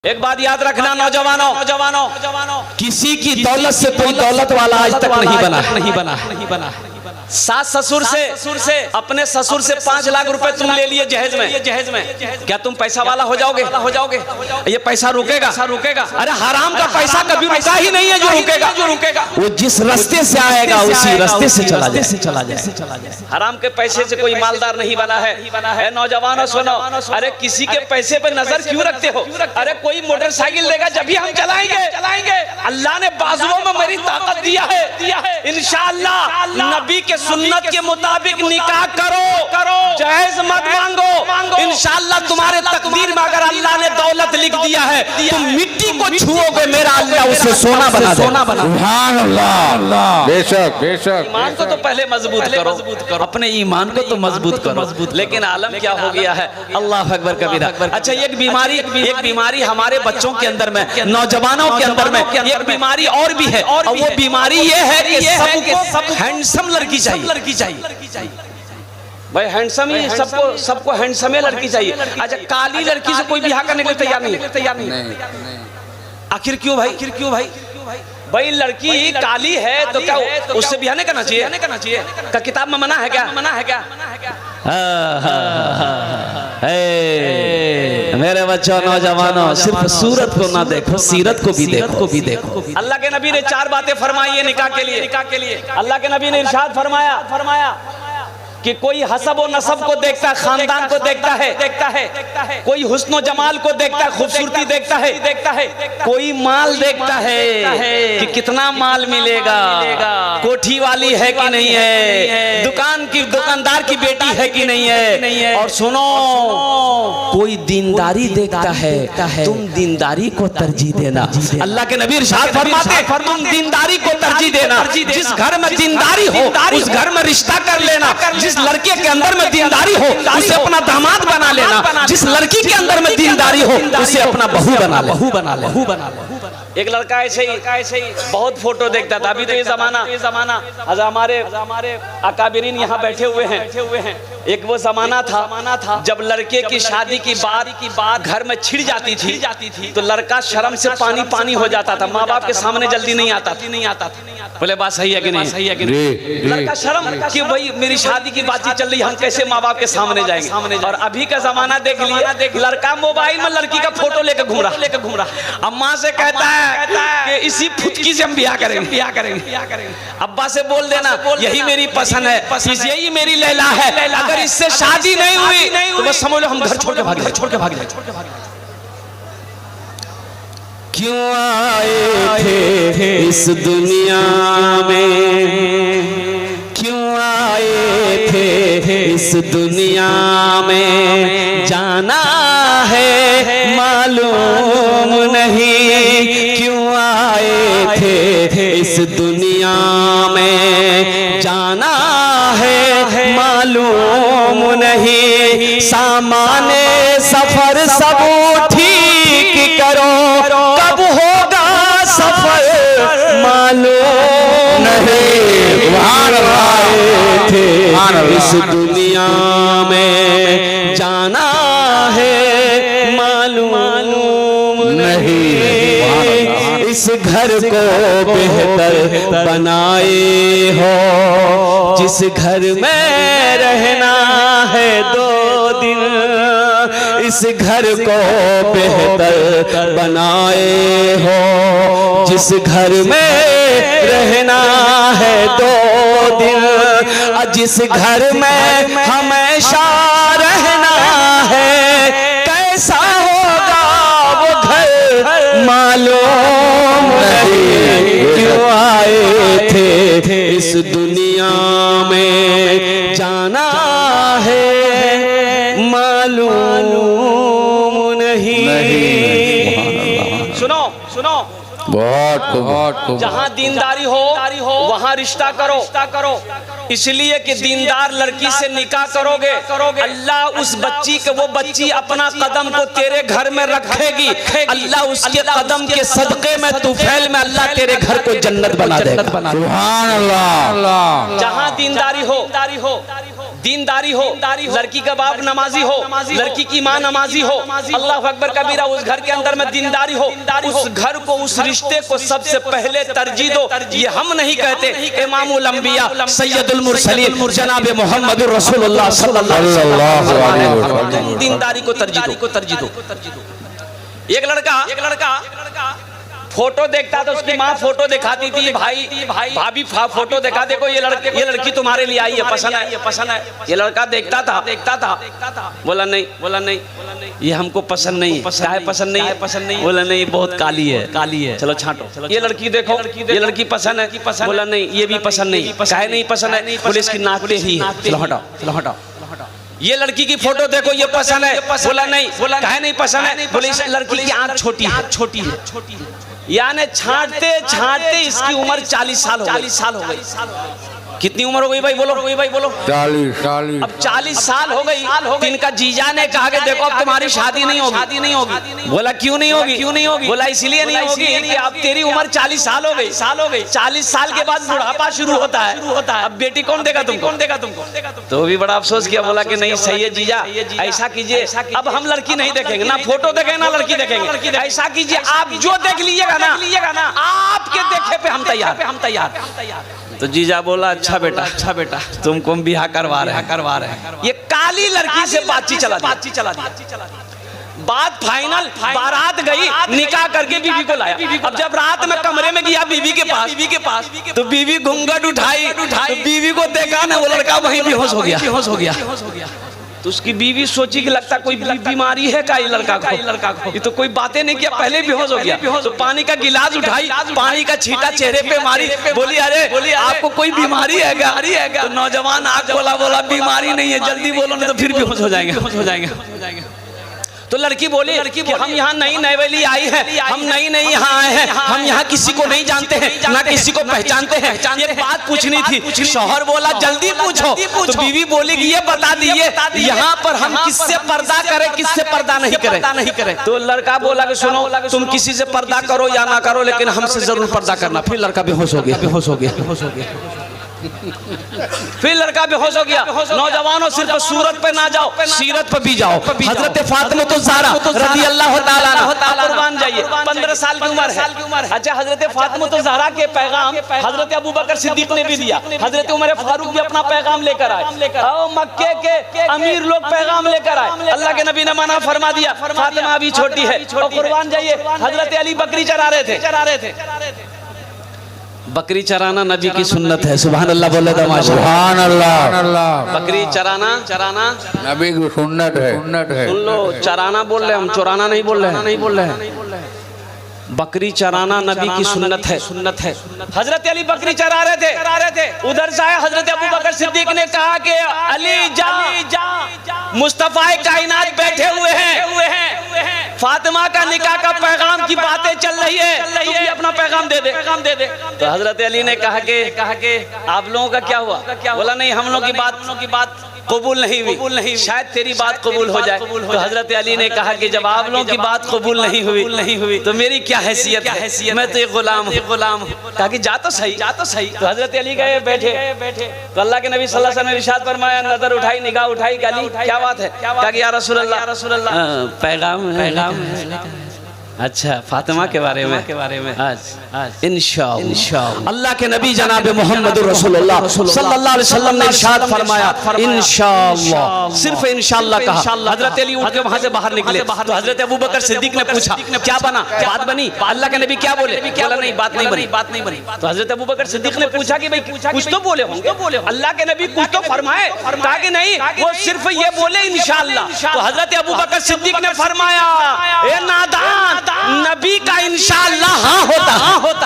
एक बात याद रखना नौजवानों, किसी की दौलत से कोई दौलत वाला आज तक नहीं बना। सास ससुर से अपने ससुर से 5 लाख रुपए तुम ले लिए जहेज में, क्या तुम पैसा वाला हो जाओगे? ये पैसा रुकेगा? अरे हराम का पैसा कभी रुका ही नहीं है जो रुकेगा। वो जिस रास्ते से आएगा उसी रास्ते से चला जाए। हराम के पैसे से कोई मालदार नहीं बना है। नौजवानों सुनो, अरे किसी के पैसे पे नजर क्यों रखते हो? अरे कोई मोटरसाइकिल देगा जब भी हम चलाएंगे। अल्लाह ने बाजुओं में मेरी ताकत दिया है। इंशाअल्लाह नबी के सुन्नत के मुताबिक निकाह करो, जहेज मत मांगो। इंशाअल्लाह तुम्हारे तकदीर में अगर अल्लाह ने दौलत लिख दिया है, तुम मिट्टी को छुओगे, मेरा अल्लाह उसे सोना बना। सुभान अल्लाह। बेशक ईमान को तो पहले मजबूत करो, अपने ईमान को तो मजबूत करो। लेकिन आलम क्या हो गया है, अल्लाह अकबर कबीरा। अच्छा, एक बीमारी हमारे बच्चों के अंदर में, नौजवानों के अंदर में एक बीमारी और भी है, और वो बीमारी ये है कि सबको हैंडसम लड़की चाहिए। भाई हैंडसम ही सबको हैंडसम लड़की चाहिए। अच्छा, काली लड़की से कोई ब्याह करने के लिए तैयार नहीं। आखिर क्यों भाई? भाई लड़की काली है तो क्या उससे ब्याह नहीं करना चाहिए? का किताब में मना है क्या? मेरे बच्चों, नौजवानों, सिर्फ सूरत को ना देखो, सीरत को भी देखो। अल्लाह के नबी ने 4 बातें फरमाई है निकाह के लिए। अल्लाह के नबी ने इरशाद फरमाया कि कोई हसब और नसब को देखता है, खानदान को देखता है। कोई हुस्न जमाल को देखता है, खूबसूरती देखता है। कोई माल देखता है कि कितना माल मिलेगा, कोठी वाली है कि नहीं है, दुकानदार की बेटी है कि नहीं है। और सुनो, कोई दीनदारी देखता है, तुम दीनदारी को तरजीह देना। अल्लाह के नबी इरशाद फरमाते, तुम दीनदारी को तरजीह देना। जिस घर में दीनदारी हो उस घर में रिश्ता कर लेना। जिस लड़के के अंदर में दीनदारी हो उसे अपना दामाद बना लेना। जिस लड़की के अंदर में दीनदारी हो उसे अपना बहू बना ले। एक लड़का ऐसे ही बहुत फोटो देखता था। अभी तो ये जमाना हमारे अकाबिरीन यहाँ बैठे हुए हैं। एक वो जमाना था जब लड़के की शादी की बात घर में छिड़ जाती थी तो लड़का शर्म से पानी हो जाता था। माँ बाप के सामने जल्दी नहीं आता था। बोले बात सही है कि नहीं? लड़का शर्म कि भाई मेरी शादी की बातचीत चल रही, हम कैसे माँ बाप के सामने जाएंगे। और अभी का जमाना देख लिया, लड़का मोबाइल में लड़की का फोटो लेकर घूम रहा। अम्मा से कहता है कि इसी फुटकी से हम ब्याह करेंगे। अब्बा से बोल देना यही मेरी पसंद है, यही मेरी लैला है। अगर इससे शादी नहीं हुई तो बस समझ लो हम घर छोड़ के भाग जाए। क्यों आए थे इस दुनिया में, क्यों आए थे इस दुनिया में, जाना है मालूम नहीं। क्यों आए थे इस दुनिया में, जाना है मालूम नहीं। सामाने सफर सब ठीक करो, कब होगा सफर मालूम नहीं। आए थे इस दुनिया में, जाना है मालूम नहीं। इस घर को बेहतर बनाए हो, जिस घर में रहना है 2 दिन। इस घर को बेहतर बनाए हो, जिस घर में रहना है 2 दिन। जिस घर में हमेशा रहना है, कैसा होगा वो घर मालूम नहीं। क्यों आए थे इस दुनिया में, जाना है मालूम नहीं। सुनो बहुत जहाँ दीनदारी हो वहाँ रिश्ता करो। इसलिए कि दीनदार लड़की से निकाह करोगे, अल्लाह उस वो बच्ची अपना कदम को तेरे घर में रखेगी। अल्लाह उसके कदम के सदके में तुफैल में अल्लाह तेरे घर को जन्नत बना देगा। सुभान अल्लाह। जहाँ दीनदारी हो दीनदारी हो, लड़की का बाप नमाजी हो, लड़की की माँ नमाजी हो, अल्लाह अकबर कबीरा, उस घर के अंदर में दीनदारी हो, उस घर को, उस रिश्ते को सबसे पहले तरजीह दो। ये हम नहीं कहते, इमामुल अंबिया सैयदुल मुरसलीन जनाब मोहम्मद रसूलुल्लाह सल्लल्लाहु अलैहि वसल्लम दीनदारी को तरजीह दो। एक लड़का फोटो देखता था, उसकी माँ फोटो दिखाती थी, भाई भाभी फोटो दिखा, देखो ये लड़की तुम्हारे लिए आई है, पसंद है। ये लड़का देखता था, बोला नहीं ये हमको पसंद नहीं, पसंद नहीं, बोला नहीं बहुत काली है, चलो छांटो। ये लड़की देखो, ये लड़की पसंद है, बोला नहीं ये भी पसंद नहीं, काहे नहीं पसंद है, पुलिस की नाक पे ही है, चलो हटाओ। ये लड़की की फोटो देखो, ये पसंद है, बोला नहीं, काहे नहीं पसंद है, बोले इस लड़की की आंख छोटी है। यानी छांटते इसकी उम्र 40 साल हो गई। कितनी उम्र हो गई भाई बोलो? 40। अब 40 साल हो गई। इनका जीजा ने कहा कि देखो अब तुम्हारी शादी नहीं होगी। बोला क्यों नहीं होगी? बोला इसलिए नहीं होगी कि अब तेरी उम्र 40 साल हो गई। 40 साल के बाद बुढ़ापा शुरू होता है। अब बेटी कौन देगा तुमको? तो भी बड़ा अफसोस किया, बोला कि नहीं सही है जीजा, ऐसा कीजिए, अब हम लड़की नहीं देखेंगे, ना फोटो देखेंगे ना लड़की देखेंगे। ऐसा कीजिए, आप जो देख लीजिएगा ना, आपके देखे पे हम तैयार। तो जीजा बोला अच्छा बेटा तुमको हम बिहार करवा रहे हैं। ये काली लड़की से बातचीत चला दी। बात फाइनल, बारात गई, निकाह करके बीवी को लाया। अब जब रात में कमरे में गया बीवी के पास, तो बीवी घूंघट उठाई, तो बीवी को देखा ना, वो लड़का वहीं बेहोश हो गया। तो उसकी बीवी सोची कि लगता कोई बीमारी है का ये लड़का को, ये तो कोई बातें नहीं किया, पहले बेहोश हो गया। तो पानी का गिलास उठाई, पानी का छींटा चेहरे पे मारी, बोली अरे आपको कोई बीमारी है क्या? तो नौजवान आग बोला बीमारी नहीं है, जल्दी बोलो नहीं तो फिर बेहोश हो जाएंगे। तो लड़की बोली कि हम यहाँ नई नवेली आई है, हम नई यहाँ आए हैं, हम यहाँ किसी को नहीं जानते हैं, ना किसी को पहचानते हैं, ये बात पूछनी थी। शौहर बोला जल्दी पूछो। तो बीवी बोली कि ये बता दिए यहाँ पर हम किससे पर्दा करें, किससे पर्दा नहीं करें। तो लड़का बोला कि सुनो, तुम किसी से पर्दा करो या ना करो, लेकिन हमसे जरूर पर्दा करना। फिर लड़का बेहोश हो गया। फिर लड़का बेहोश हो गया। नौजवानों सिर्फ सूरत पे ना जाओ, सीरत पे भी जाओ। हजरत फातिमा तो ज़हरा रज़ी अल्लाह ताला अन्हा, कुर्बान जाइए, 15 साल की उम्र है। अच्छा, हजरत फातिमा तो ज़हरा के पैगाम हजरत अबू बकर सिद्दीक ने भी दिया, हजरत उमर फारूक भी अपना पैगाम लेकर आए, और मक्के के अमीर लोग पैगाम लेकर आए। अल्लाह के नबी ने मना फरमा दिया, फातिमा अभी छोटी है, और कुर्बान जाइए। हजरत अली बकरी चरा रहे थे। बकरी चराना नबी की सुन्नत है। सुभान अल्लाह बोले तो सुभान अल्लाह। बकरी चराना नबी की सुन्नत है। सुन लो, चराना बोल रहे, हम चुराना नहीं बोल रहे हैं। बकरी चराना नबी की सुन्नत है। हजरत अली बकरी चरा रहे थे, उधर से आया हजरत अबू बकर सिद्दीक ने कहा कि अली जा, मुस्तफा कायनात बैठे हुए हैं, फातिमा का निकाह का पैगाम की बातें चल रही है, तू भी अपना पैगाम दे दे। तो हजरत अली ने कहा कि आप लोगों का क्या हुआ? बोला नहीं, हम लोगों की बात कबूल नहीं हुई, शायद तेरी बात कबूल हो जाए। तो हजरत अली ने कहा कि जब आप लोगों की बात कबूल नहीं हुई तो मेरी क्या हैसियत है, मैं तो एक गुलाम हूँ। कहा कि जा तो सही। तो हजरत अली गए, बैठे। तो अल्लाह के नबी सल्लल्लाहु अलैहि वसल्लम ने इरशाद फरमाया, नजर उठाई, निगाह उठाई, अली क्या बात है? कहा कि या रसूल अल्लाह पैगाम अच्छा फातिमा के बारे में आज इंशाअल्लाह अल्लाह के नबी जनाब मोहम्मद रसूलुल्लाह सल्लल्लाहु अलैहि वसल्लम ने इरशाद फरमाया इंशाअल्लाह, सिर्फ इंशाअल्लाह कहा। हजरत अली उठ के वहां से बाहर निकले। तो हजरत अबू बकर सिद्दीक ने पूछा क्या बना, बात बनी? अल्लाह के नबी क्या बोले? बोला नहीं, बात नहीं बनी। तो हजरत अबू बकर सिद्दीक ने पूछा कि भाई कुछ तो बोले होंगे, अल्लाह के नबी कुछ तो फरमाए। कहा कि नहीं, वो सिर्फ ये बोले इंशाअल्लाह। तो हजरत अबू बकर सिद्दीक ने फरमाया, ए नादान, नबी का इंशाअल्लाह हाँ होता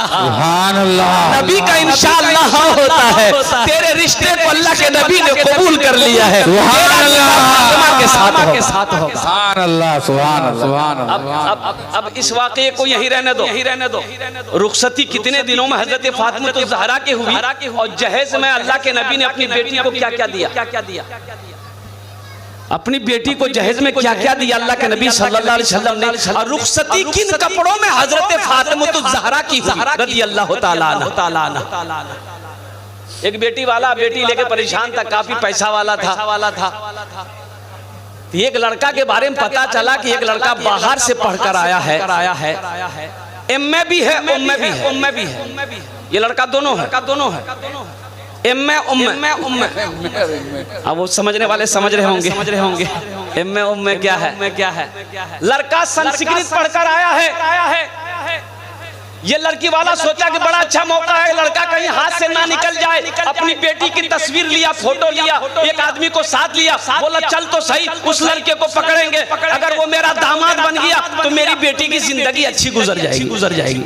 सुभान अल्लाह, नबी का इंशाअल्लाह हाँ होता है। तेरे रिश्ते को अल्लाह के नबी ने कबूल कर लिया है। सुभान अल्लाह के साथ होगा। सुभान अल्लाह, सुभान अल्लाह। अब इस वाक़े को यही रहने दो। रुखसती कितने दिनों में हजरत फातिमा तो ज़हरा के हुई, और जहेज में अल्लाह के नबी ने अपनी बेटी को क्या दिया, अपनी बेटी को जहेज में क्या दिया अल्लाह के नबी सल्लल्लाहु अलैहि वसल्लम ने। और रुखसती किन कपड़ों में हजरत फातिमा तो ज़हरा की रज़ी अल्लाह ताला अन्हा। एक बेटी वाला बेटी लेके परेशान था, काफी पैसा वाला था। एक लड़का के बारे में पता चला कि एक लड़का बाहर से पढ़कर आया है, एमए भी है, उम्मे भी है। ये लड़का दोनों है, एमए उम्मे। अब वो समझने वाले समझ रहे होंगे एमए उम्मे क्या है। लड़का संस्कृत पढ़कर आया है। ये लड़की वाला सोचा कि बड़ा अच्छा मौका है, लड़का कहीं हाथ से ना निकल जाए। अपनी बेटी की तस्वीर लिया, फोटो लिया, एक आदमी को साथ लिया, बोला चल तो सही उस लड़के को पकड़ेंगे, अगर वो मेरा दामाद बन गया तो मेरी बेटी की जिंदगी अच्छी गुजर जाएगी।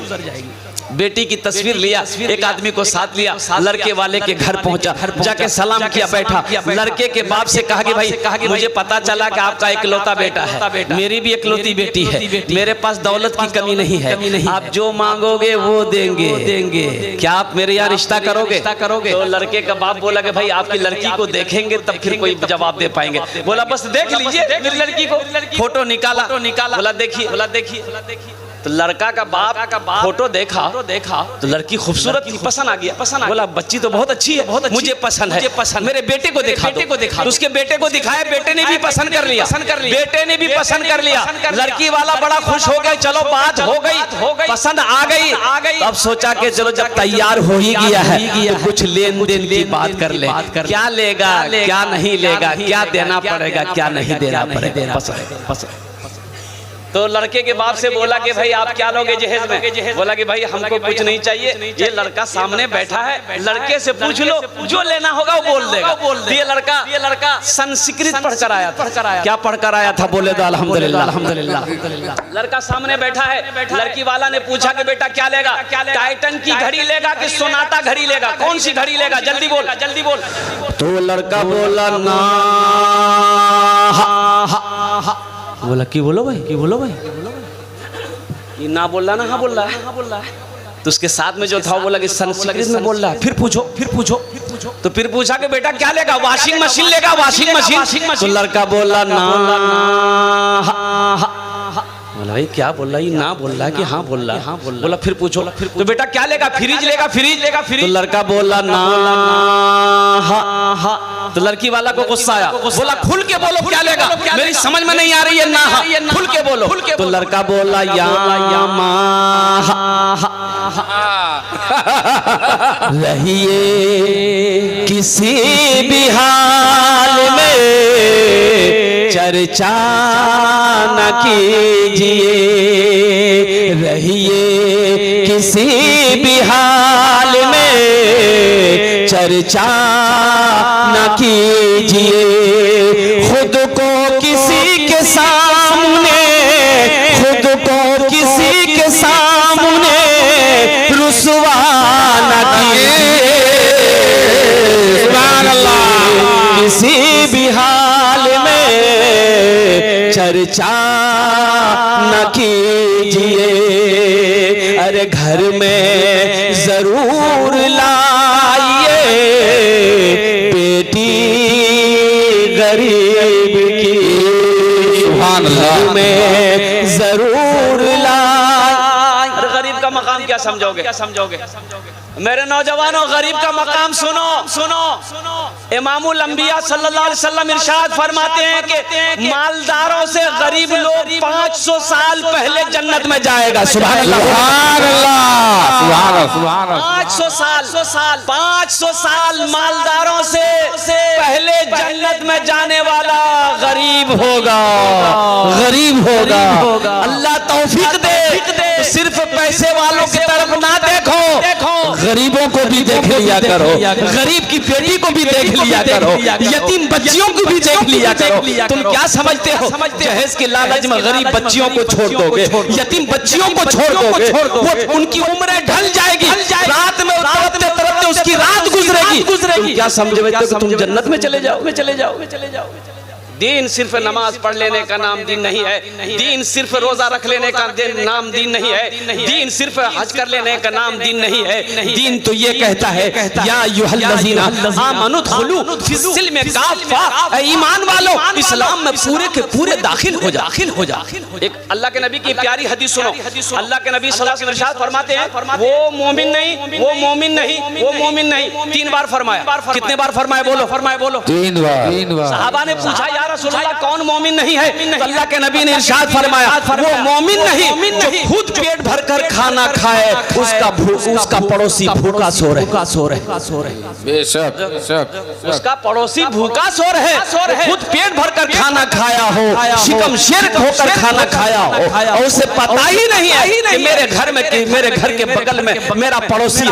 बेटी की तस्वीर लिया, एक आदमी को साथ लिया, लड़के वाले के घर पहुंचा, जाके सलाम किया, बैठा। लड़के के बाप से कहा कि भाई मुझे पता चला कि आपका इकलौता बेटा है, मेरी भी इकलौती बेटी है, मेरे पास दौलत की कमी नहीं है, आप जो मांगोगे वो देंगे, क्या आप मेरे यहाँ रिश्ता करोगे? तो लड़के का बाप बोला कि भाई आपकी लड़की को देखेंगे तब फिर कोई जवाब दे पाएंगे। बोला बस देख लीजिए मेरी लड़की को। फोटो निकाला, बोला देखिए। तो लड़का का बाप फोटो देखा तो लड़की खूबसूरत थी, पसंद आ गया। बोला बच्ची तो बहुत अच्छी है, मुझे पसंद है, मेरे बेटे को देखा। तो उसके बेटे को दिखाया, बेटे ने भी पसंद कर लिया। लड़की वाला बड़ा खुश हो गया, चलो बात हो गई, पसंद आ गई। अब सोचा कि चलो जब तैयार हो ही गया है तो कुछ लेन देन की बात कर ले, क्या लेगा क्या नहीं लेगा, क्या देना पड़ेगा क्या नहीं देना पड़ेगा। तो लड़के के बाप से बोला कि भाई आप क्या लोगे जहेज में? बोला कि भाई हमको कुछ नहीं चाहिए, ये लड़का सामने बैठा है, लड़के से पूछ लो, जो लेना होगा वो बोल देगा। ये लड़का संस्कृत पढ़कर आया था। क्या पढ़कर आया था? बोले तो अल्हम्दुलिल्लाह। लड़का सामने बैठा है, लड़की वाला ने पूछा कि बेटा क्या लेगा? टाइटन की घड़ी लेगा कि सोनाटा घड़ी लेगा? कौन सी घड़ी लेगा? जल्दी बोल। तो लड़का बोला ना। बोला की बोलो भाई ये ना बोल रहा ना, हाँ बोल रहा है। तो उसके साथ में जो था वो बोला कि संस्कृत में बोल रहा है। फिर पूछो। तो फिर पूछा कि बेटा क्या लेगा? वॉशिंग मशीन लेगा? Washing machine. तो लड़का बोला ना। बोला भाई क्या बोल रहा है? ना बोल रहा है कि हाँ बोल रहा है? बोला फिर पूछो। तो बेटा क्या लेगा? फ्रिज लेगा? तो लड़का बोला ना। तो लड़की वाला को गुस्सा आया, बोला खुल के बोलो क्या लेगा, मेरी समझ में नहीं आ रही है ना, खुल के बोलो। तो लड़का बोला यामा रहिए किसी भी हाल में चर्चा न कीजिए, रहिए किसी भी हाल में चर्चा न कीजिए, खुद को किसी के सामने रुसवा न कीजिए, सुभान अल्लाह। किसी भी हाल में चर्चा न कीजिए, अरे घर में जरूर लाइए बेटी गरीब की, सुभान अल्लाह में जरूर लाइए। अरे गरीब का मकाम क्या समझोगे? मेरे नौजवानों गरीब का मकाम सुनो। इमामुल अंबिया सल्लल्लाहु अलैहि वसल्लम इरशाद फरमाते हैं कि मालदारों से गरीब लोग 500 साल पहले जन्नत में जाएगा। सुभान अल्लाह। 500 साल मालदारों से पहले जन्नत में जाने वाला गरीब होगा। अल्लाह तौफीक दे। सिर्फ पैसे वालों की तरफ ना देखो, गरीबों को भी देख लिया करो, गरीब की बेटी को भी देख लिया करो, यतीम बच्चियों को भी देख लिया करो। तुम क्या समझते हो जहेज के लालच में गरीब बच्चियों को छोड़ दोगे, यतीम बच्चियों को छोड़ दोगे, वो उनकी उम्र ढल जाएगी, रात में तरफते उसकी रात गुजरेगी। तुम क्या समझते हो कि तुम जन्नत में चले जाओगे? दीन सिर्फ नमाज पढ़ लेने का नाम दीन नहीं है, दीन सिर्फ रोजा रख लेने का नाम दीन नहीं है, दीन सिर्फ हज कर लेने का नाम दीन नहीं है। दीन तो ये कहता है या अय्युहल्लज़ीना आमनू दुखुलू फिस्सिल्म काफ़ा, ईमान वालों इस्लाम में पूरे के पूरे दाखिल हो जा। एक अल्लाह के नबी की प्यारी हदीस सुनो। अल्लाह के नबी सल्लल्लाहु अलैहि वसल्लम इरशाद फरमाते हैं वो मोमिन नहीं, वो मोमिन नहीं, वो मोमिन नहीं, 3 बार फरमाया। कितने बार फरमाया? बोलो 3 बार। सहाबा ने पूछा या रसूलल्लाह कौन मोमिन नहीं है? तो अल्लाह के नबी ने इरशाद फरमाया वो मोमिन नहीं जो खुद पेट भरकर खाना खाए, उसका पड़ोसी भूखा सो रहे। बेशक उसका पड़ोसी भूखा सो रहे, खुद पेट भरकर खाना खाया हो, शिकम शेर होकर खाना खाया हो, और उसे पता ही नहीं है कि मेरे घर के बगल में मेरा पड़ोसी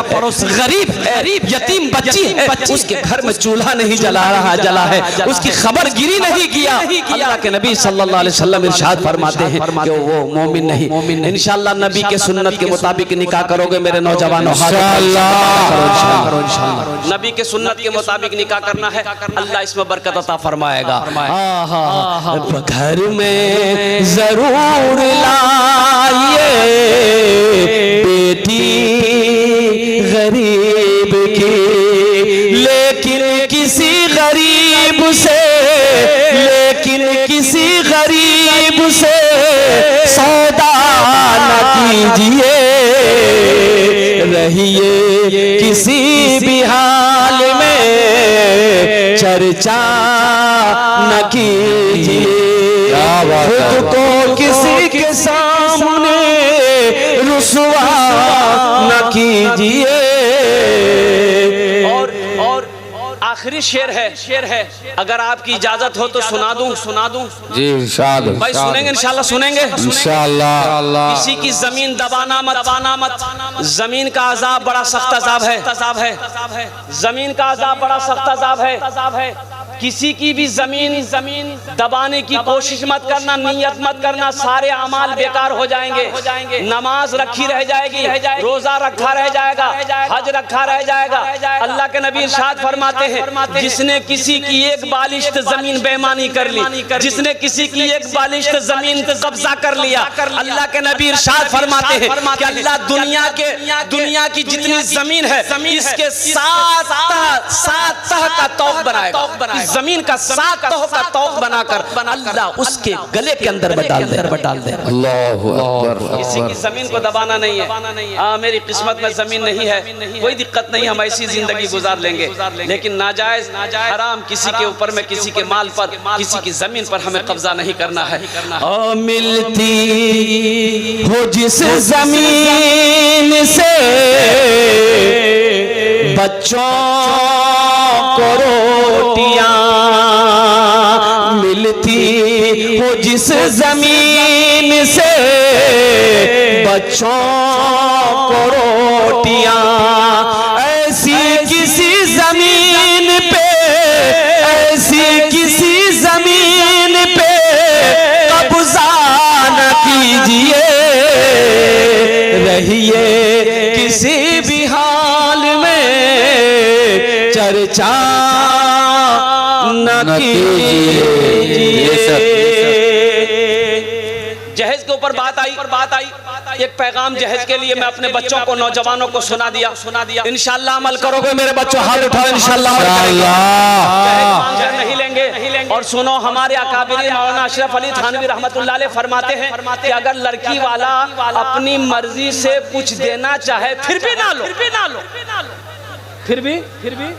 गरीब है, यतीम बच्ची है, उसके घर में चूल्हा नहीं जला है, उसकी खबर गिरी नहीं किया। अल्लाह के नबी सल्लल्लाहु अलैहि वसल्लम इरशाद फरमाते हैं कि वो मोमिन नहीं। इंशाअल्लाह नबी के सुन्नत के मुताबिक निकाह करोगे मेरे नौजवानों, इंशाअल्लाह नबी के सुन्नत के मुताबिक निकाह करना है, अल्लाह इसमें बरकत अता फरमाएगा। घर में जरूर लाइए बेटी गरीब की, लेकिन किसी गरीब से सौदा न कीजिए, रहिए किसी भी हाल में चर्चा न कीजिए, खुद को किसी के सामने रुसवा न कीजिए। और आखिरी शेर है, अगर आपकी इजाजत हो तो सुना दूं जी इरशाद भाई। सुनेंगे इंशाल्लाह, सुनेंगे इंशाल्लाह। किसी की जमीन दबाना मत। जमीन का अजाब बड़ा सख्त अजाब है, जमीन का अजाब बड़ा सख्त अजाब है। किसी की भी जमीन दबाने की कोशिश मत करना, नियत मत करना, सारे अमाल बेकार हो जाएंगे। नमाज रखी रह जाएगी, रोजा रखा रह जाएगा, हज रखा रह जाएगा। अल्लाह के नबी इरशाद फरमाते हैं जिसने किसी की एक बालिश्त जमीन बेईमानी कर ली, जिसने किसी की एक बालिश्त जमीन कब्जा कर लिया, अल्लाह के नबी इरशाद फरमाते हैं कि अल्लाह दुनिया की जितनी जमीन है इसके 7 तह का तौक बनाएगा। जमीन का 7 तह का तौक बनाकर अल्लाह उसके गले के अंदर डाल दे। अल्लाहु अकबर। किसी की जमीन को दबाना नहीं है। मेरी किस्मत में जमीन नहीं है, कोई दिक्कत नहीं, हम ऐसी जिंदगी गुजार लेंगे, लेकिन नाजायज हराम किसी के ऊपर में, किसी के माल पर, किसी की जमीन पर हमें कब्जा नहीं करना है। मिलती हो जिस जमीन से बच्चों को रोटियां, मिलती हो जिस जमीन से बच्चों को रोटियां, ऐसी किसी जमीन पे कब्जा न कीजिए, रहिए किसी भी हाल में चर्चा न कीजिए। जहेज के ऊपर बात आई, एक पैगाम जहेज के लिए मैं अपने बच्चों को, नौजवानों को सुना दिया। इंशाअल्लाह अमल करोगे मेरे बच्चों, हाथ उठाओ इंशाअल्लाह नहीं लेंगे। और सुनो, हमारे अकाबिरीन मौलाना अशरफ अली थानवी रहमतुल्लाह अलैह फरमाते हैं कि अगर लड़की वाला अपनी मर्जी से कुछ देना चाहे फिर भी ना लो, फिर भी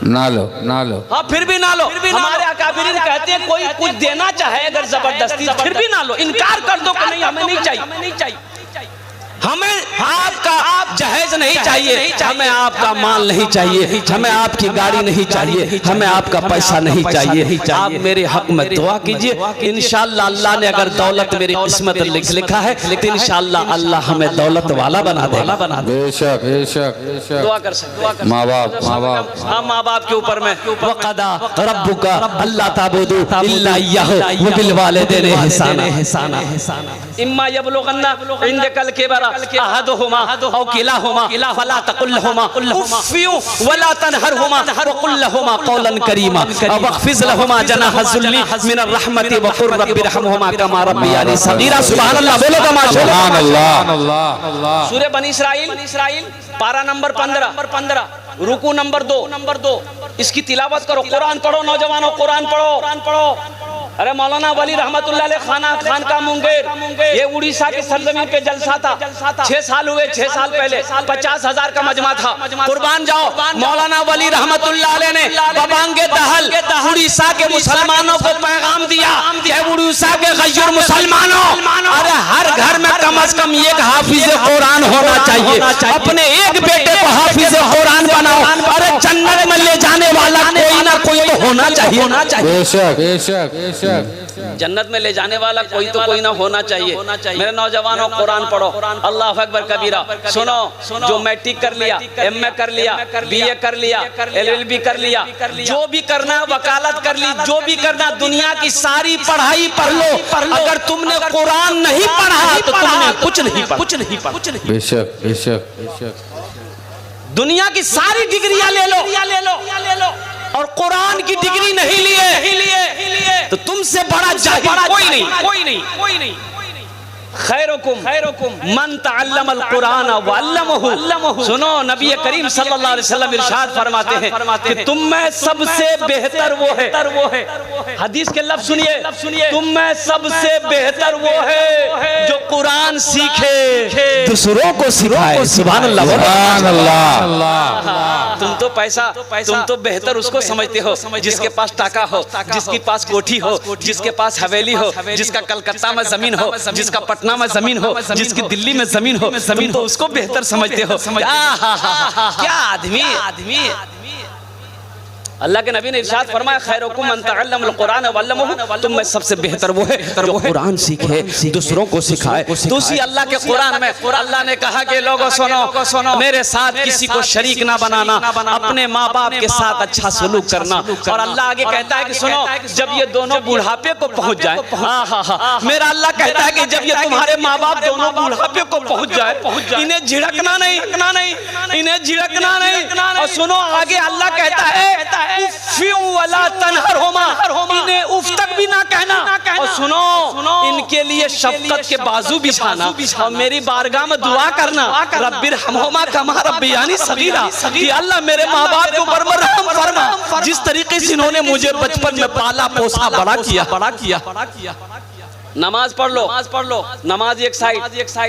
ना लो। हाँ, फिर भी ना लो। हमारे अकाबिरीन कहते हैं कोई कुछ देना चाहे अगर जबरदस्ती, फिर भी ना लो, इनकार कर दो कि नहीं हमें नहीं चाहिए, हमें आपका जहेज नहीं चाहिए, हमें आपका माल नहीं चाहिए, हमें आपकी गाड़ी नहीं चाहिए, हमें आपका पैसा नहीं चाहिए। आप मेरे हक में दुआ कीजिए, इंशाअल्लाह अल्लाह ने अगर दौलत मेरी किस्मत लिखा है तो इंशाअल्लाह अल्लाह हमें दौलत वाला बना दे। बेशक दुआ कर सकते माँ बाप हाँ, माँ बाप के ऊपर में वक़दा रब्बुका अल्ला ताबुदू इल्ला इय्याहु व बिल वालिदैनि इहसाना। इम्मा यबलुगन्ना इंदकल किबरा अहदुहुमा औ किलाहुमा फला तकुल लहुमा उफ़्फ़ियु वला तनहरहुमा वक़ुल लहुमा क़ौलन करीमा वख़्फ़िज़ लहुमा जनाह ज़ुल्ली मिनर रहमति वक़ुल रब्बिरहमहुमा कमा रब्बियानी सग़ीरा। सुभान अल्लाह, बोलो तो माशाअल्लाह। सूरह बनी इसराइल पारा नंबर 15 रुकू नंबर 2 इसकी तिलावत करो। कुरान पढ़ो नौजवानों, कुरान पढ़ो। अरे मौलाना वली रहमतुल्लाह अलैह खान का मुंगेर, ये उड़ीसा की सरजमीन पे जलसा था। 6 साल हुए, 6 साल पहले 50,000 का मजमा था। कुर्बान जाओ, मौलाना वली रहमतुल्लाह अलैह ने बबांगे दहल उड़ीसा के मुसलमानों को पैगाम दिया कि उड़ीसा के गैर मुसलमानों, अरे हर घर में कम से कम एक हाफिज कुरान होना चाहिए। अपने एक बेटे को हाफिज कुरान बनाओ। अरे जन्नत में ले जाने वाला कोई ना कोई तो होना चाहिए। बेशक जन्नत में ले जाने वाला कोई तो कोई ना होना चाहिए। मेरे नौजवानों, कुरान पढ़ो। अल्लाह अकबर कबीरा। सुनो, जो मैट्रिक कर लिया, एमए कर लिया, बीए कर लिया, एलएलबी कर लिया, जो भी करना, वकालत कर ली, जो भी करना, दुनिया की सारी पढ़ाई पढ़ लो। अगर तुमने कुरान नहीं पढ़ा तो तुमने कुछ नहीं पढ़ा। बेशक दुनिया की सारी डिग्रियां ले लो और कुरान की डिग्री नहीं लिए तो तुमसे बड़ा जाहिल कोई नहीं। खैरुकुम मन तअल्लमल कुरान व अल्लमहु। सुनो, नबी करीम सल्लल्लाहु अलैहि वसल्लम इरशाद फरमाते हैं कि तुम में सबसे बेहतर वो है। हदीस के लफ्ज़ सुनिए, तुम में सबसे बेहतर वो है जो कुरान सीखे, दूसरों को सिखाए। सुभान अल्लाह। तुम तो पैसा, तुम तो बेहतर उसको समझते हो जिसके पास टाका हो, जिसके पास कोठी हो, जिसके पास हवेली हो, जिसका कलकत्ता में जमीन हो, जिसका पटना में जमीन हो, जिसकी दिल्ली में जमीन हो, तुम तो उसको बेहतर समझते हो। क्या आदमी। अल्लाह के नबी ने इरशाद फरमाया, खैरुकुम मन तअल्लमल कुरान व अल्लमहु। तुम में सबसे बेहतर वो है जो कुरान सीखे, दूसरों को सिखाए। दूसरी अल्लाह के कुरान में अल्लाह ने कहा कि लोगों सुनो, मेरे साथ किसी को शरीक ना बनाना, अपने माँ बाप के साथ अच्छा सलूक करना। और अल्लाह आगे कहता है कि सुनो, जब ये दोनों बुढ़ापे को पहुंच जाए, मेरा अल्लाह कहता है कि जब ये तुम्हारे माँ बाप दोनों बुढ़ापे को पहुंच जाए, इन्हें झिड़कना नहीं। और सुनो, आगे अल्लाह कहता है वला तनहरहुमा, इन्हें उफ तक भी ना कहना। और सुनो, इनके लिए शफकत के बाजू बिछाना और मेरी बारगाह में दुआ करना, रब्बिरहमहुमा कमा रब्बियानी सगीरा, कि अल्लाह मेरे माँ बाप के ऊपर रहम फरमा, जिस तरीके से इन्होंने मुझे बचपन में पाला पोसा बड़ा किया। नमाज पढ़ लो, नमाज एक साइड,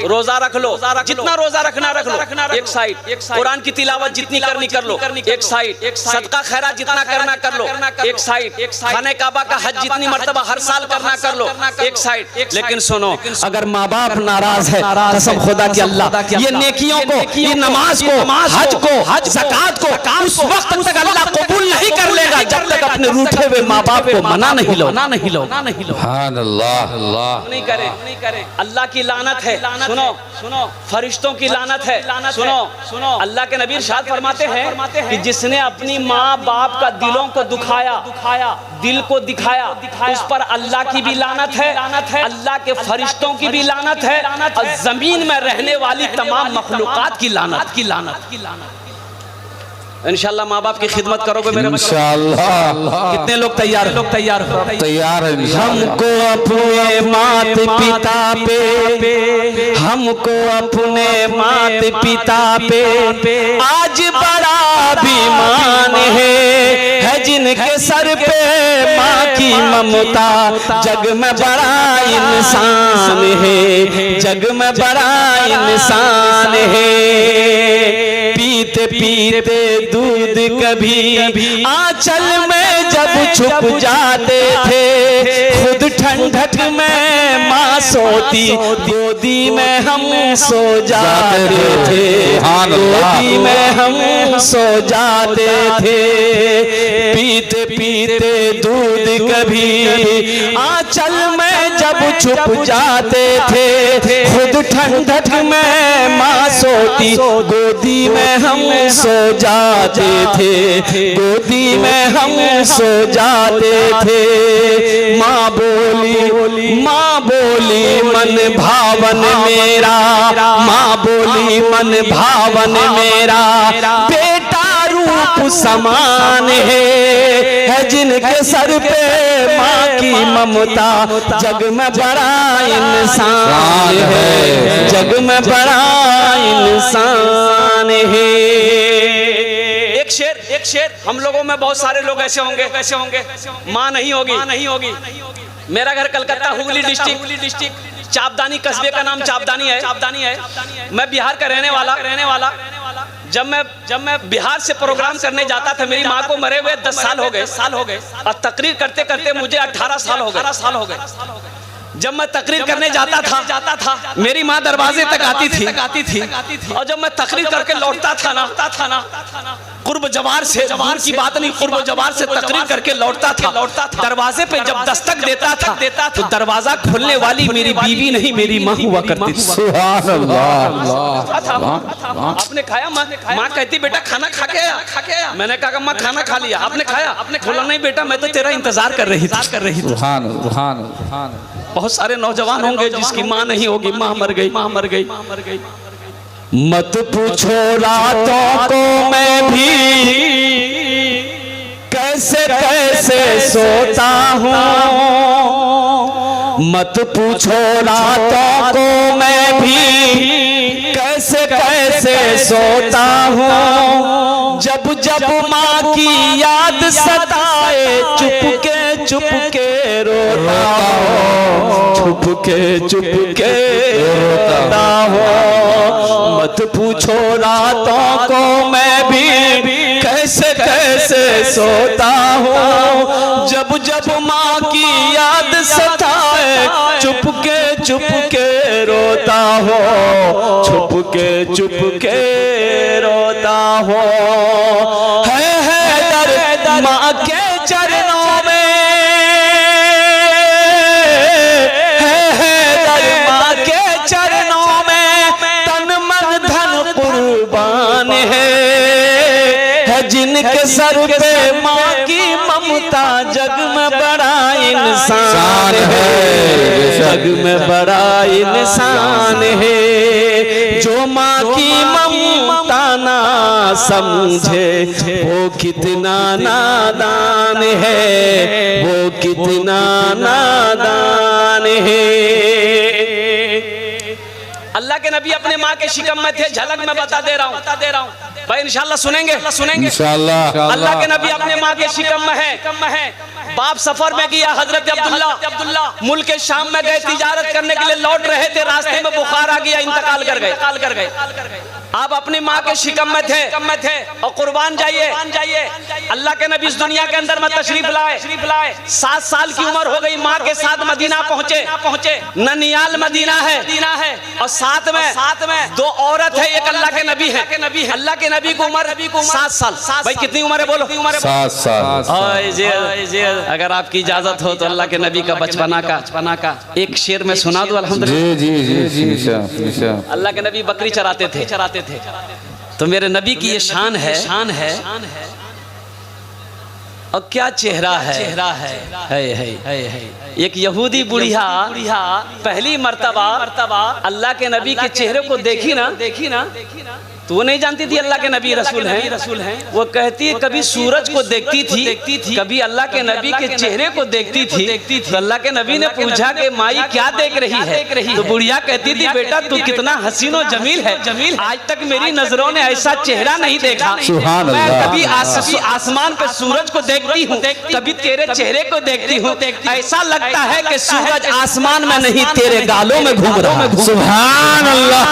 रोजा रख लो, जितना रोजा रखना रख लो एक साइड, कुरान की तिलावत जितनी करनी कर लो एक साइड, सदका खैरात जितना करना कर लो एक साइड, खाने काबा का हज जितनी मर्तबा हर साल करना कर लो एक साइड। लेकिन सुनो, अगर माँ बाप नाराज है, कसम खुदा की अल्लाह ये नेकियों को, ये नमाज को, हज को, ज़कात को उस वक्त तक अल्लाह कबूल नहीं कर लेगा जब तक अपने रूठे हुए माँ बाप को मना नहीं लो। सुभान अल्लाह। नहीं करे, अल्लाह की लानत है। सुनो, फरिश्तों की लानत है। सुनो, अल्लाह के नबी इरशाद फरमाते हैं कि जिसने अपनी माँ बाप का दिलों को दुखाया, दिल को दिखाया, उस पर अल्लाह की भी लानत है, अल्लाह के फरिश्तों की भी लानत है, और जमीन में रहने वाली तमाम मखलूकात की लानत। इंशाअल्लाह माँ बाप की खिदमत करोगे मेरे? इंशाअल्लाह। कितने लोग तैयार हो? तैयार है। हमको अपने माता पिता पे, हमको अपने माता पिता पे आज बड़ा अभिमान है जिनके सर पे माँ की ममता, जग में बड़ा इंसान है, जग में बड़ा इंसान है। पीते पीते दूध कभी आंचल में जब छुप जाते थे, खुद ठंडक में माँ सोती, गोदी में हम सो जाते थे, गोदी में हम सो जाते थे। पीते पीते दूध कभी आंचल में जब छुप जाते थे, खुद ठंडक में माँ सोती, गोदी में हम सो जाते थे, गोदी में हम सो जाते थे। माँ बोली मन भावन मेरा, माँ बोली मन भावन मेरा बेटा रूप समान है जिनके सर पे माँ की ममता जग में बड़ा इंसान है, जग में बड़ा इंसान है। एक शेर हम लोगों में बहुत सारे लोग ऐसे होंगे माँ नहीं होगी। मेरा घर कलकत्ता हुगली डिस्ट्रिक्ट चापदानी कस्बे का नाम चापदानी है। मैं बिहार का रहने वाला। जब मैं बिहार से प्रोग्राम करने जाता था, मेरी माँ को मरे हुए 10 साल हो गए और तकरीर करते करते मुझे 18 साल हो गए। जब मैं तकरीर करने जाता था मेरी माँ दरवाजे तक आती थी और जब मैं तकरीर करके लौटता था ना कुर्ब जवार से, दूर की बात नहीं, कुर्ब जवार से तकरीर करके लौटता था। दरवाजे पे जब दस्तक देता था तो दरवाजा खोलने वाली मेरी बीवी नहीं, मेरी माँ हुआ करती थी। सुभान अल्लाह। आपने खाया? माँ कहती बेटा खाना खा के आया। मैंने कहा माँ खाना खा लिया। आपने खाया? बोला नहीं बेटा मैं तो तेरा इंतजार कर रही थी। सुभान बहुत सारे नौजवान होंगे जिसकी माँ नहीं होगी, माँ मर गई। मत पूछो रातों को मैं भी कैसे सोता हूँ, मत पूछो रातों को मैं भी कैसे सोता हूँ। जब माँ की याद सताए चुपके रोता हूँ, चुपके रोता हूँ। मत पूछो रातों को मैं भी कैसे सोता हूँ। जब माँ की याद सताए चुपके रोता हूँ, चुपके रोता हूँ। है दर्द माँ के चरणों में, है दर्द माँ के चरणों में, तन मन धन कुर्बान है जिनके सर पे माँ की ममता जग में बड़ा इंसान है, जग में बड़ा इंसान है। जो माँ की ममता ना समझे वो कितना नादान है, वो कितना नादान है। अल्लाह के नबी अपने माँ के शिकम में थे, झलक में बता दे रहा हूँ भाई, इंशाल्लाह सुनेंगे इंशाल्लाह। अल्लाह के नबी अपने माँ के शिकम में है। बाप सफर में गया, हजरत अब्दुल्ला मुल्क शाम में गए, तिजारत करने के लिए लौट रहे थे, रास्ते में बुखार आ गया, इंतकाल कर गए। आप अपनी माँ के शिकम में थे और कुर्बान जाइए। अल्लाह के नबी इस दुनिया के अंदर में तशरीफ लाए। 7 साल की उम्र हो गई, माँ के साथ मदीना पहुंचे। ननियाल मदीना है और साथ में 2 औरत है, एक अल्लाह के नबी है। अल्लाह के नबी को उम्र 7 साल। भाई कितनी उम्र है बोलो? 7 साल। अगर आपकी इजाजत हो तो अल्लाह के नबी का बचपना का एक शेर में सुना दूं। अल्हम्दुलिल्लाह। जी। अल्लाह के नबी बकरी चराते थे तो मेरे नबी की ये शान है। और क्या चेहरा है। एक यहूदी बुढ़िया पहली मर्तबा अल्लाह के नबी के चेहरे को देखी ना तो वो नहीं जानती थी अल्लाह के नबी रसूल हैं। वो कहती है कभी सूरज को देखती थी, कभी अल्लाह के नबी के चेहरे को देखती थी। तो अल्लाह के नबी ने पूछा कि माई क्या देख रही है? तो बुढ़िया कहती थी बेटा तू कितना हसीन और जमील है, आज तक मेरी नजरों ने ऐसा चेहरा नहीं देखा। मैं कभी आसमान पे सूरज को देखती हूँ, कभी तेरे चेहरे को देखती हूँ, ऐसा लगता है कि सूरज आसमान में नहीं तेरे गालों में घूम रहा है। सुभान अल्लाह।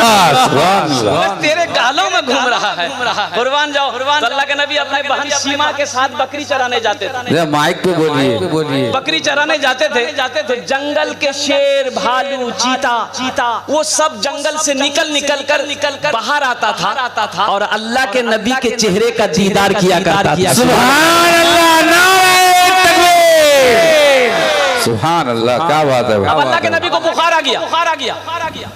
तेरे गालों में घूम रहा है। कुर्बान जाओ। अल्लाह के नबी अपने बहन सीमा के साथ बकरी चराने जाते थे। माइक पे बोलिए। बकरी चराने जाते थे। जंगल के शेर, भालू, चीता वो सब जंगल से निकल कर बाहर आता था और अल्लाह के नबी के चेहरे का दीदार किया करता था। सुभान अल्लाह, नारे तकबीर। सुभान अल्लाह, क्या बात है। अब अल्लाह के नबी को बुखार आ गया।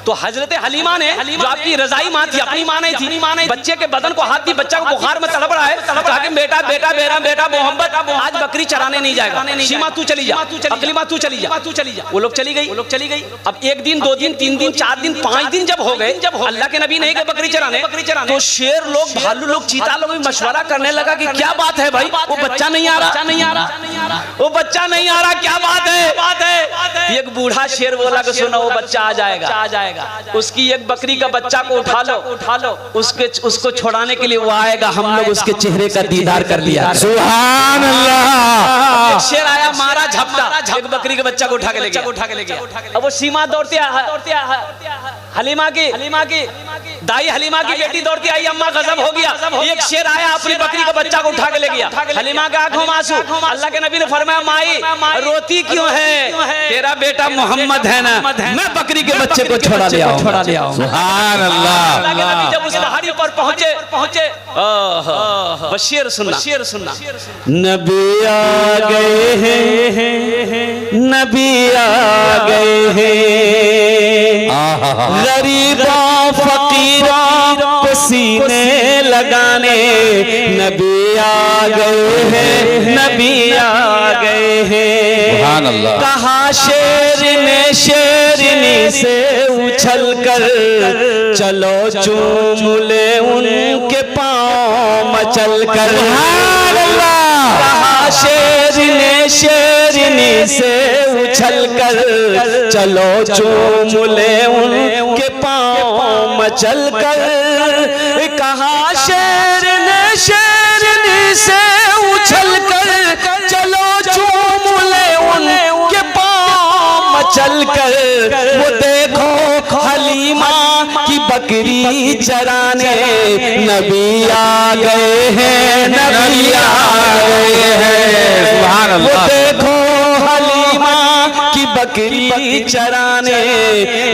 तो हजरत हलीमा ने जो आपकी रजाई माँ थी, अपनी माँ नहीं थी, बच्चे के बदन को हाथ दी, बच्चा को बुखार में तड़प रहा है, कहा कि बेटा बेटा मेरा बेटा मोहम्मद आज बकरी चराने नहीं जाएगा, सीमा तू चली जा, अगली माँ तू चली जा। वो लोग चली गई। अब 1 दिन 2 दिन 3 दिन 4 दिन 5 दिन जब हो गए, अल्लाह के नबी नहीं गए बकरी चराने, तो शेर लोग, भालू लोग, चीता लोग मशवरा करने लगा कि क्या बात है भाई, वो बच्चा नहीं आ रहा, वो बच्चा नहीं आ रहा, क्या बात है। एक बूढ़ा शेर बोला कि सुनो, वो बच्चा आ जाएगा। उसकी एक बकरी का बच्चा को उठा लो, उसको छुड़ाने के लिए वो आएगा, हम लोग उसके चेहरे का दीदार कर लिया। सुभान अल्लाह। शेर आया, मारा झपटा, एक बकरी के बच्चा को उठा के ले गया। अब वो सीमा दौड़ती हलीमा की दाई हलीमा की बेटी दौड़ती आई, अम्मा गजब हो गया, एक शेर आया अपनी बकरी का बच्चा को उठा के ले गया। हलीमा के आंखों में आंसू। अल्लाह के नबी ने फरमाया, माई रोती क्यों है, तेरा बेटा मोहम्मद है ना, मैं बकरी के बच्चे को छोड़ा ले आओ। सुभान अल्लाह। अल्लाह के नबी जब उस पहाड़ी पर पहुंचे, शेर सुनना, नबी आ गए हैं, नबी आ गए हैं, गरीबों फकीरों को सीने लगाने, नबी आ गए हैं, नबी आ गए हैं। सुभान अल्लाह। कहा शेर ने शेरनी से उछल कर, चलो चूम ले उनके पाँव मचल कर। कहा शेर ने शेरनी से उछल कर, चलो चूम ले उनके पाँव मचल कर। कहा शेर ने शेरनी से उछल कर, चलो चूम ले उनके पाँव मचल कर। वो देखो हलीमा की बकरी चराने, नबी आ गए हैं, नबी आ गए हैं। सुभान अल्लाह। वो देखो हलीमा की बकरी चराने,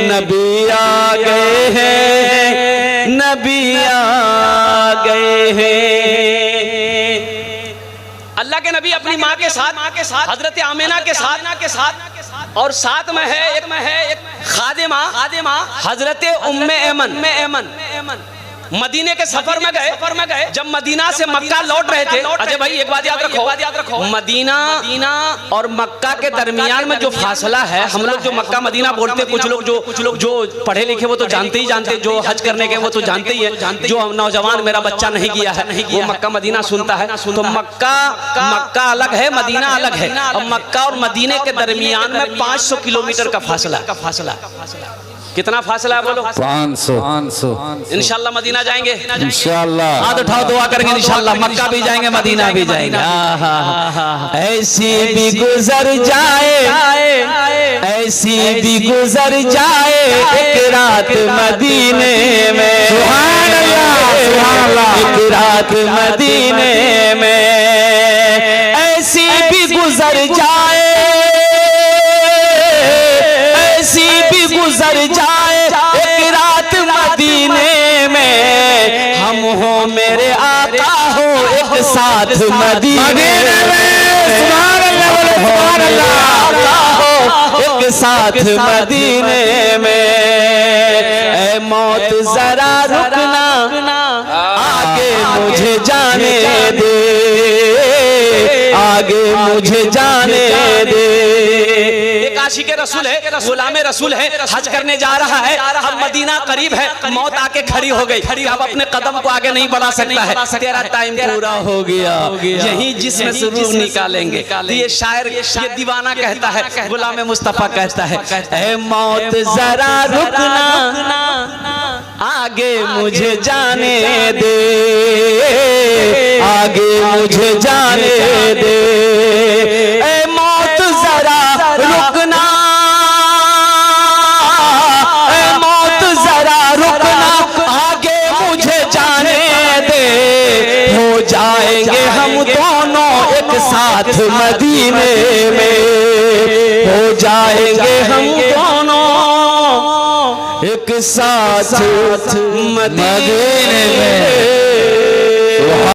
नबी आ गए हैं, नबी आ गए हैं। अल्लाह के नबी अपनी माँ के साथ हजरत आमिना के साथ और साथ में है एक खादिमा हजरत उम्मे ऐमन मदीने के सफर में गए। जब मदीना से मक्का लौट रहे थे, अजय भाई एक बात याद रखो, मदीना और मक्का के दरमियान में जो फासला है, हम लोग जो मक्का मदीना बोलते हैं, कुछ लोग जो पढ़े लिखे वो तो जानते ही, जो हज करने के वो तो जानते ही है, जो नौजवान मेरा बच्चा नहीं गया है वो मक्का मदीना सुनता है। तो मक्का अलग है, मदीना अलग है, और मक्का और मदीने के दरमियान में 500 किलोमीटर का फासला। कितना फासला है बोलो? 500। इंशाल्लाह मदीना जाएंगे, इंशाल्लाह। हाथ उठाओ, दुआ करेंगे इंशाल्लाह। मक्का भी जाएंगे, मदीना भी जाएंगे। ऐसी भी गुजर जाए, ऐसी भी गुजर जाए एक रात मदीने में। सुभान अल्लाह, सुभान अल्लाह। एक रात मदीने में ऐसी भी गुजर जाए, ऐसी भी गुजर जाए एक रात मदीने में। हम हो मेरे आका हो एक साथ मदीने में। सुभान अल्लाह, बोलो सुभान अल्लाह। एक साथ मदीने में। ऐ मौत जरा रुकना, आगे मुझे जाने दे, आगे मुझे जाने दे। एक आशिक रसूल है, गुलाम रसूल है, हज करने जा रहा है, अब मदीना करीब है, मौत आके खड़ी हो गई, अब अपने कदम को आगे नहीं बढ़ा सकता है, तेरा टाइम पूरा हो गया, यही जिसमें से रूह निकालेंगे। ये शायर, ये दीवाना कहता है, गुलाम मुस्तफा कहता है, ऐ मौत जरा रुकना, आगे मुझे जाने दे, आगे मुझे जाने दे। ऐ मौत जरा रुकना, ऐ मौत जरा रुकना, आगे मुझे जाने दे। हो जाएंगे हम दोनों एक साथ मदीने में, हो जाएंगे हम दोनों एक साथ मदीने में।